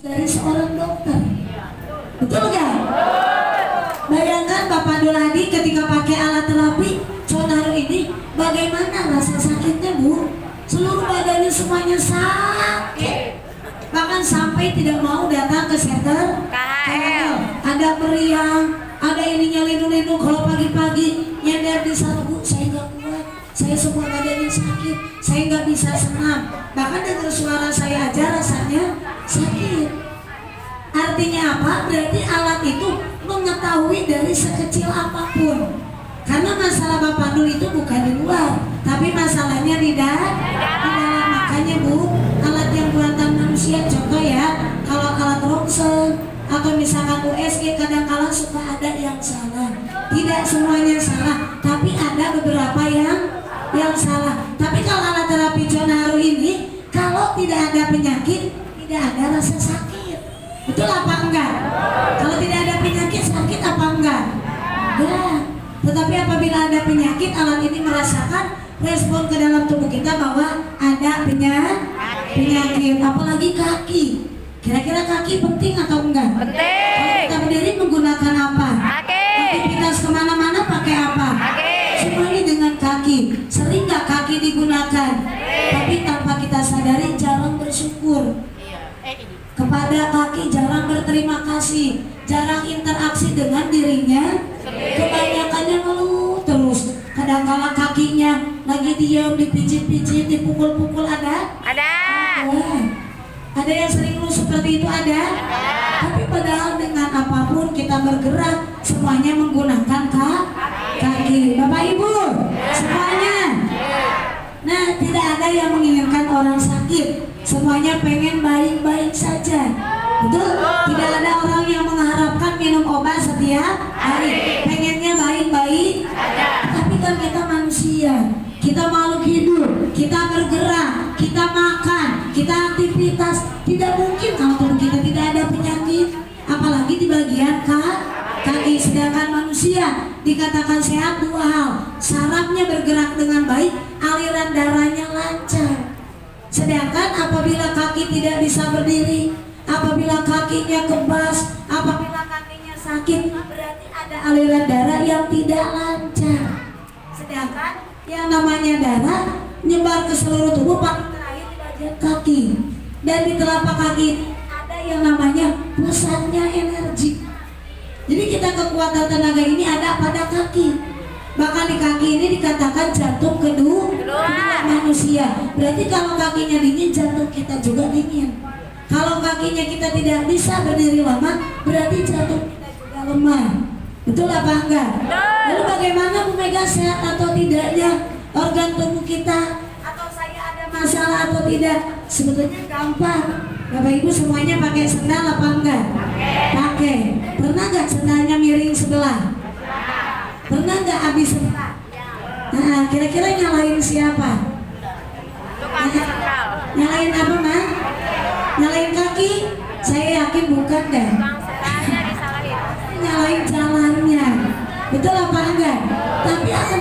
dari seorang dokter. Betul nggak? Bayangkan Bapak Duladi ketika pakai alat terapi Conaro ini, bagaimana rasa sakitnya Bu? Seluruh badannya semuanya sakit, bahkan sampai tidak mau datang ke center KHL. Ada meriang, ada ininya lindung-lindung. Kalau pagi-pagi nyender di sargu, saya nggak kuat, saya semua badannya sakit, saya nggak bisa senam, bahkan dengar suara saya aja rasanya sakit. Artinya apa? Berarti alat itu mengetahui dari sekecil apapun. Karena masalah Bapak Dul itu bukan di luar, tapi masalahnya di dalam. Makanya Bu, alat yang buatan manusia, contoh ya, kalau alat Ronsen atau misalkan USG, kadang-kala suka ada yang salah. Tidak semuanya salah, tapi ada beberapa yang salah. Tapi kalau alat terapi Conaro ini, kalau tidak ada penyakit, tidak ada rasa sakit. Betul apa enggak? Kalau tidak ada penyakit, sakit apa enggak? Enggak. Tetapi apabila ada penyakit, alat ini merasakan respon ke dalam tubuh kita bahwa ada penyakit. Apalagi kaki. Kira-kira kaki penting atau enggak? Penting. Kalau kita berdiri menggunakan apa? Aktivitas kemana-mana pakai apa? Semuanya dengan kaki. Sering nggak kaki digunakan? Tapi tanpa kita sadari jarang bersyukur. Kepada kaki jarang berterima kasih, jarang interaksi dengan dirinya. Kebanyakannya ngeluh terus. Kadang-kala kakinya lagi diam, dipijit-pijit, dipukul-pukul. Ada? Ada yang sering ngeluh seperti itu, ada? Tapi padahal dengan apapun kita bergerak, semuanya menggunakan kaki. Bapak Ibu, semuanya. Nah, tidak ada yang menginginkan orang sakit. Semuanya pengen baik-baik saja. Betul? Tidak ada orang yang mengharapkan minum obat setiap hari. Pengennya baik-baik. Tapi kan kita manusia, kita makhluk hidup, kita bergerak, kita makan, kita aktivitas. Tidak mungkin kalau tubuh kita tidak ada penyakit, apalagi di bagian kaki. Sedangkan manusia dikatakan sehat dua hal: sarafnya bergerak dengan baik, aliran darahnya lancar. Sedangkan apabila kaki tidak bisa berdiri, apabila kakinya kebas, apabila kakinya sakit, berarti ada aliran darah yang tidak lancar. Sedangkan yang namanya darah nyebar ke seluruh tubuh, paling terakhir di bagian kaki. Dan di telapak kaki ada yang namanya pusatnya energi. Jadi kita kekuatan tenaga ini ada pada kaki. Bahkan di kaki ini dikatakan jantung kedua manusia. Berarti kalau kakinya dingin, jantung kita juga dingin. Kalau kakinya kita tidak bisa berdiri lama, berarti jantung kita juga lemah. Betul apa enggak? Lalu bagaimana Bu Mega sehat atau tidaknya organ tubuh kita, atau saya ada masalah atau tidak? Sebetulnya gampang. Bapak Ibu semuanya pakai sendal apa enggak? Pakai. Pernah enggak sendalnya miring sebelah? Pernah nggak habis sebelah? Nah, kira-kira nyalain siapa? Nyalain apa, Ma? Nyalain kaki? Saya yakin bukan deh. Nyalain jalannya. Betul apa enggak?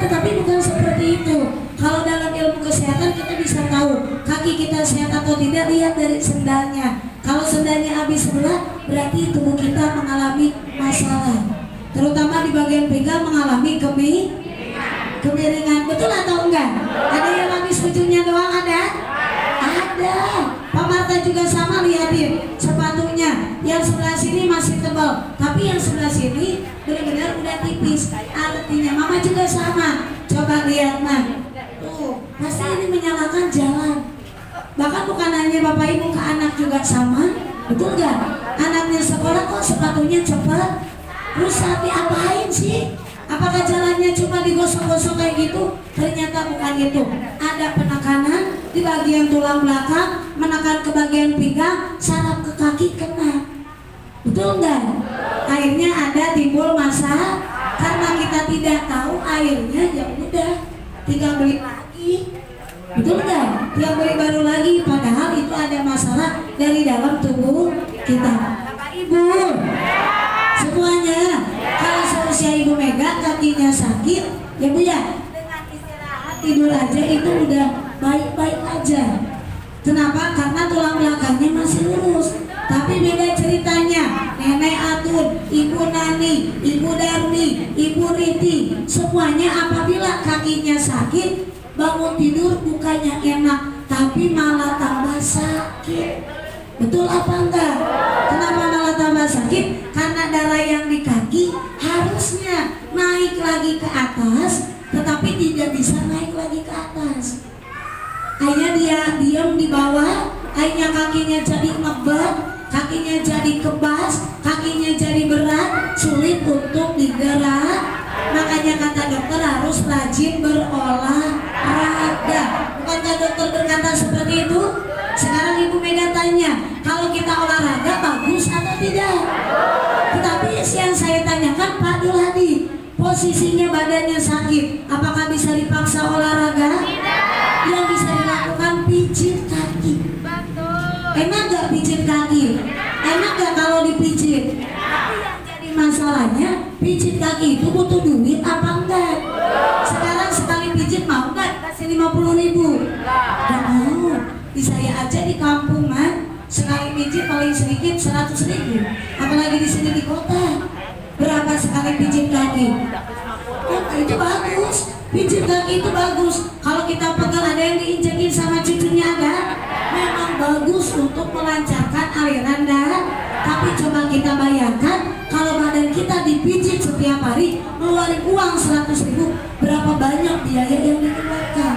Tetapi bukan seperti itu. Kalau dalam ilmu kesehatan kita bisa tahu kaki kita sehat atau tidak, lihat dari sendalnya. Kalau sendalnya habis sebelah, berarti tubuh kita mengalami masalah. Terutama di bagian pinggang mengalami kemiringan. Betul atau enggak? Ada yang habis ujungnya doang? Ada? Ada. Pak Marta juga sama, lihatin sepatunya. Yang sebelah sini masih tebal, tapi yang sebelah sini benar-benar udah tipis. Artinya Mama juga sama. Coba lihat, Ma. Tuh, pasti ini menyalakan jalan. Bahkan bukan hanya Bapak Ibu, ke anak juga sama. Betul enggak? Anaknya sekolah kok sepatunya cepat. Terus diapain sih? Apakah jalannya cuma digosok-gosok kayak gitu? Ternyata bukan itu. Ada penekanan di bagian tulang belakang, menekan ke bagian pinggang, saraf ke kaki kena. Betul nggak? Akhirnya ada timbul masalah karena kita tidak tahu airnya, ya udah tinggal beli lagi. Betul nggak? Tinggal beli baru lagi, padahal itu ada masalah dari dalam tubuh kita. Bapak Ibu semuanya, kalau seusia Ibu Mega kakinya sakit, ya Bu ya, dengan istirahat tidur aja itu udah baik-baik aja. Kenapa? Karena tulang belakangnya masih lurus. Tapi beda ceritanya. Nenek Atun, Ibu Nani, Ibu Darmi, Ibu Riti, semuanya apabila kakinya sakit, bangun tidur bukannya enak, tapi malah tambah sakit. Betul apa enggak? Kenapa malah tambah sakit? Karena darah yang di kaki harusnya naik lagi ke atas, tetapi tidak bisa naik lagi ke atas. Akhirnya dia diam di bawah, akhirnya kakinya jadi ngebet, kakinya jadi kebas, kakinya jadi berat, sulit untuk digerak. Makanya kata dokter harus rajin berolahraga. Bukankah dokter berkata seperti itu? Sekarang Ibu Mega tanya, kalau kita olahraga bagus atau tidak? Tetapi yang saya tanyakan Pak Dul Hadi, posisinya badannya sakit, apakah bisa dipaksa olahraga? Tidak. Yang bisa dilakukan pijit kaki. Enak gak pijit kaki? Enak gak kalau dipijit? Tapi yang jadi masalahnya, pijit kaki itu butuh duit apa enggak? Sekarang sekali pijit mau enggak? Kasih 50.000? Gak mau. Di saya aja di kampungan sekali pijit paling sedikit 100.000. Apalagi di sini di kota. Berapa sekali pijit kaki? Itu bagus. Pijit kaki itu bagus. Kalau kita pegal ada yang diinjekin sama cucunya ada. Memang bagus untuk melancarkan aliran darah. Tapi coba kita bayangkan kalau badan kita dipijit setiap hari ngeluarin uang 100.000, berapa banyak biaya yang dikeluarkan?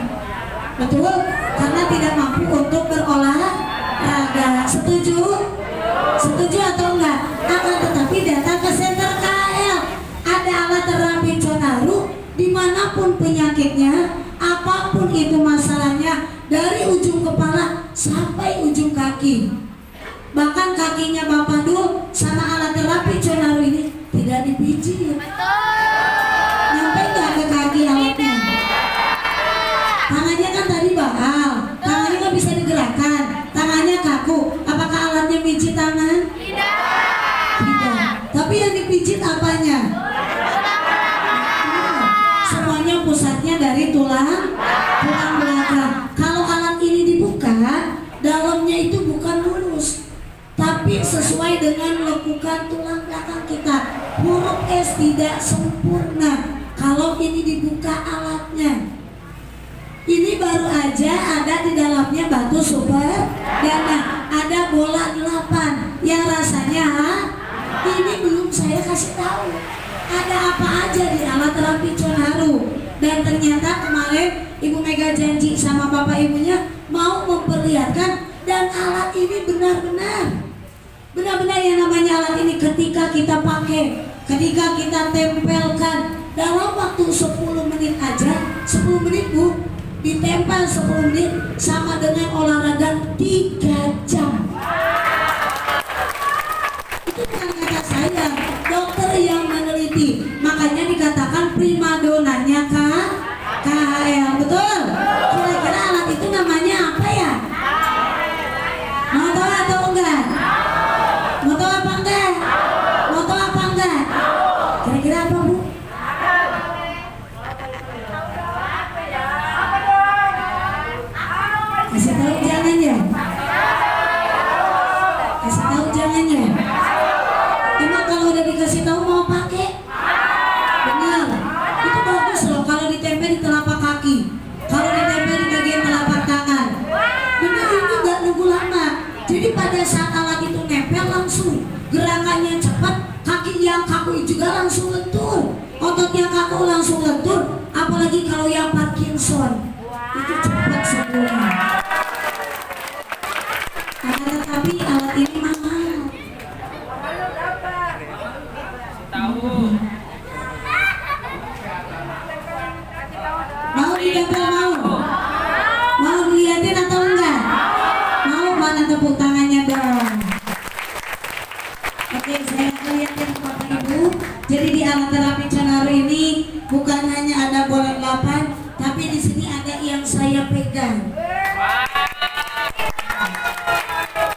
Betul? Karena tidak mampu untuk berolahraga. Setuju? Setuju atau enggak? Akan tetapi datang ke center KL, ada alat terapi Conaru. Dimanapun penyakitnya, apapun itu masalahnya, dari ujung kepala sampai ujung kaki. Bahkan kakinya Bapak Dul sama alat terapi Conaru ini tidak dipijit. Nyampe nggak ke kaki alatnya? Tangannya kan tadi bakal, tangannya nggak bisa digerakkan, tangannya kaku. Apakah alatnya pijit tangan? Tidak. Tapi yang dipijit apanya? Semuanya pusatnya dari tulang belakang. Kalau alat ini dibuka, dalamnya itu bukan lurus, tapi sesuai dengan lekukan tulang belakang kita. Huruf S tidak sempurna kalau ini dibuka alatnya. Ini baru aja ada di dalamnya batu super dan ada bola 8 yang rasanya ini belum saya kasih tahu ada apa aja di alat terapi Conaru. Dan ternyata kemarin Ibu Mega janji sama Bapak Ibunya mau memperlihatkan, dan alat ini benar-benar yang namanya alat ini ketika kita pakai, ketika kita tempelkan dalam waktu 10 menit aja, 10 menit Bu, ditempel 10 menit sama dengan olahraga 3 jam. Itu bukan kata saya, dokter yang meneliti. Makanya dikatakan primadonanya KHL. Betul? Kira-kira alat itu namanya apa ya? Mau tahu atau enggak? Mau tahu apa enggak? Mau tahu apa enggak? Kira-kira apa Bu? Kasih tahu jangan ya? Kasih tahu jangan ya? Emang kalau udah dikasih tahu mau pakai? Benar. Itu bagus loh kalau ditempel di telapak kaki, kalau ditempel di bagian telapak tangan. Benar, itu nggak nunggu lama. Jadi pada saat alat itu nempel langsung gerakannya cepat, kaki yang kaku juga langsung lentur, otot yang kaku langsung lentur. Apalagi kalau yang Parkinson itu cepat sembuhnya. Tetapi alat ini mahal. Mau ditempel mau? Mau dilihatin atau enggak? Mau, mana tepuk tangannya dong. Oke, saya lihatin Bapak Ibu. Jadi di alat terapi Conaru ini bukan hanya ada bola 8, tapi di sini ada yang saya pegang.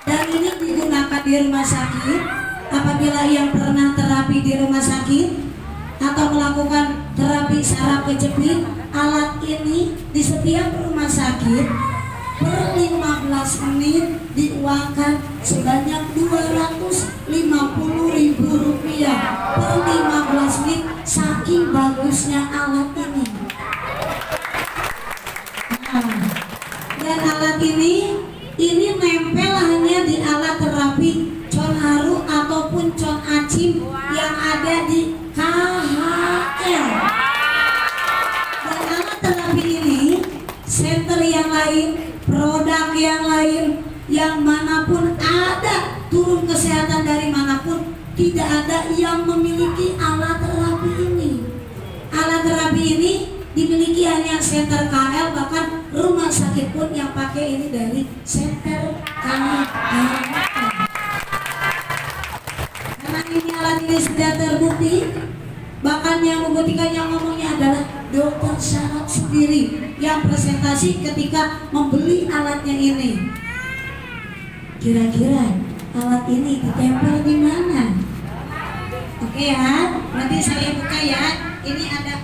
Dan ini digunakan di rumah sakit. Apabila yang pernah terapi di rumah sakit atau melakukan terapi saraf kejepit, alat ini di setiap rumah sakit per 15 menit diuangkan sebanyak Rp250.000 per 15 menit, saking bagusnya alat ini. Nah, dan alat ini nempel hanya di alat terapi Conharu ataupun Conacim yang ada di KHL. Dan alat terapi ini, center yang lain, produk yang lain, yang manapun ada, turun kesehatan dari manapun, tidak ada yang memiliki alat terapi ini. Alat terapi ini dimiliki hanya center KL, bahkan rumah sakit pun yang pakai ini dari center KL. Karena ini alat ini sudah terbukti, bahkan yang membuktikan, yang ngomongnya adalah dokter Syaraf sendiri yang presentasi ketika membeli alatnya ini. Kira-kira alat ini ditempel di mana? Oke ya, nanti saya buka ya. Ini ada